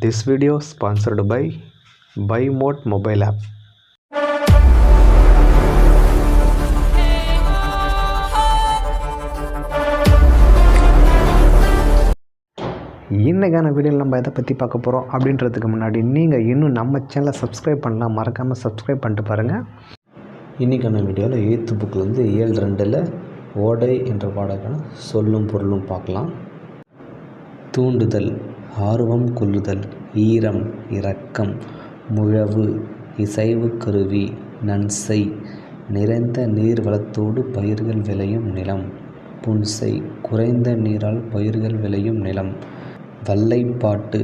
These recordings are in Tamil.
This video sponsored by BuyMode mobile app. இன்றைக்கான வீடியோவில் நம்ம எதை பற்றி பார்க்க போகிறோம் அப்படின்றதுக்கு முன்னாடி நீங்கள் இன்னும் நம்ம சேனலை சப்ஸ்கிரைப் பண்ணலாம், மறக்காமல் சப்ஸ்கிரைப் பண்ணிட்டு பாருங்கள். இன்றைக்கான வீடியோவில் 8th புக்கிலேருந்து 7:2 ஓடை என்ற பாடலுக்கான சொல்லும் பொருளும் பார்க்கலாம். தூண்டுதல், ஆர்வம் கொள்ளுதல், ஈரம், இரக்கம், முழவு, இசைவு கருவி, நன்சை, நிறைந்த நீர் வளத்தோடு பயிர்கள் விளையும் நிலம், புன்சை, குறைந்த நீரால் பயிர்கள் விளையும் நிலம், வல்லைப்பாட்டு,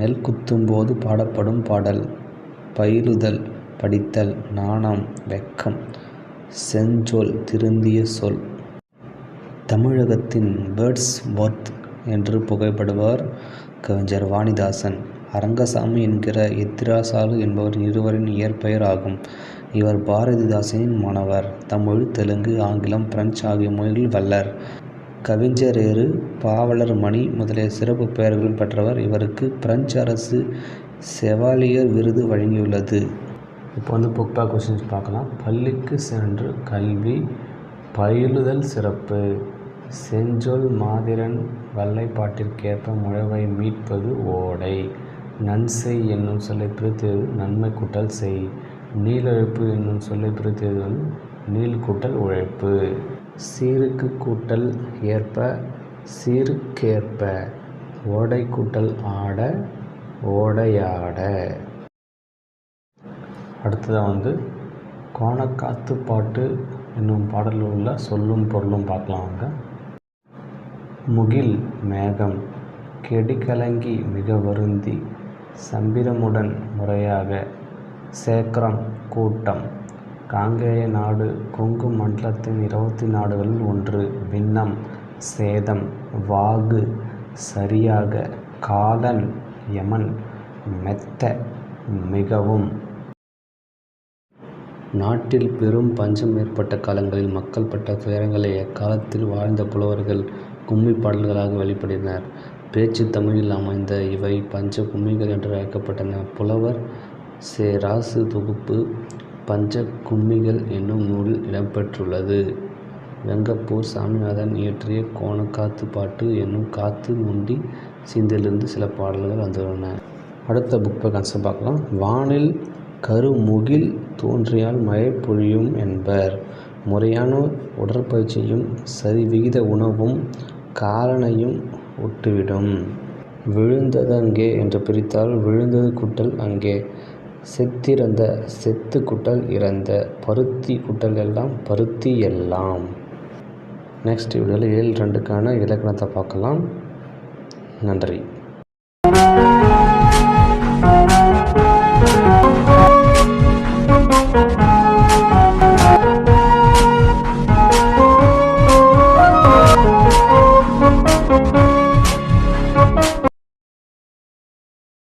நெல் குத்தும்போது பாடப்படும் பாடல், பயிலுதல், படித்தல், நாணம், வெக்கம், செஞ்சொல், திருந்திய சொல். தமிழகத்தின் பேர்ட்ஸ் வொர்த் என்று புகழப்படுபவர் கவிஞர் வாணிதாசன். அரங்கசாமி என்கிற எத்திராசாலு என்பவர் இருவரின் இயற்பெயர் ஆகும். இவர் பாரதிதாசனின் மாணவர். தமிழ், தெலுங்கு, ஆங்கிலம், பிரெஞ்சு ஆகிய மொழிகளில் வல்லர். கவிஞரேறு, பாவலர் மணி முதலிய சிறப்பு பெயர்களும் பெற்றவர். இவருக்கு பிரெஞ்சு அரசு செவாலியர் விருது வழங்கியுள்ளது. இப்போ புக் பேக் கொஸ்டின்ஸ் பார்க்கலாம். பள்ளிக்கு சென்று கல்வி பயிலுதல் சிறப்பு, செஞ்சொல் மாதிரன் வல்லைப்பாட்டிற்கேற்ப முழவை மீட்பது ஓடை, நன்சை என்னும் சொல்லை பிரித்தெழுது நன்மை கூட்டல் செய், நீலழுப்பு என்னும் சொல்லை பிரித்தெழுது நீள் கூட்டல் உழைப்பு, சீருக்கு கூட்டல் ஏற்ப சீருக்கேற்ப, ஓடை கூட்டல் ஆட ஓடையாட. அடுத்ததாக கோணக்காத்து பாட்டு என்னும் பாடலில் உள்ள சொல்லும் பொருளும் பார்க்கலாங்க. முகில் மேகம், கெடிகலங்கி மிக வருந்தி, சம்பிரமுடன் முறையாக, சேக்கரம் கூட்டம், காங்கேய நாடு கொங்கு மண்டலத்தின் 20 நாடுகளில் ஒன்று, பின்னம் சேதம், வாகு சரியாக, காலன் யமன், மெத்த மிகவும். நாட்டில் பெரும் பஞ்சம் ஏற்பட்ட காலங்களில் மக்கள் பட்ட துயரங்களை அக்காலத்தில் வாழ்ந்த புலவர்கள் கும்மி பாடல்களாக வெளிப்படுத்தினர். பேச்சு தமிழில் அமைந்த இவை பஞ்ச கும்மிகள் என்று அழைக்கப்பட்டன. புலவர் சே. ராசு தொகுப்பு பஞ்ச கும்மிகள் என்னும் நூலில் இடம்பெற்றுள்ளது. வெங்கப்பூர் சாமிநாதன் இயற்றிய கோணக்காத்து பாட்டு என்னும் காத்து முண்டி சிந்திலிருந்து சில பாடல்கள் வந்துள்ளன. அடுத்த புக் பேக் பார்க்கலாம். வானில் கருமுகில் தோன்றியால் மழை பொழியும் என்பர். முறையான உடற்பயிற்சியும் சரிவிகித உணவும் காலனையும் ஒட்டுவிடும். விழுந்தது அங்கே என்று பிரித்தால் விழுந்தது கூட்டல் அங்கே, செத்திறந்த செத்து கூட்டல் இறந்த, பருத்தி கூட்டல் எல்லாம் பருத்தி எல்லாம். நெக்ஸ்ட் வீடியோவில் 7:2க்கான இலக்கணத்தை பார்க்கலாம். நன்றி.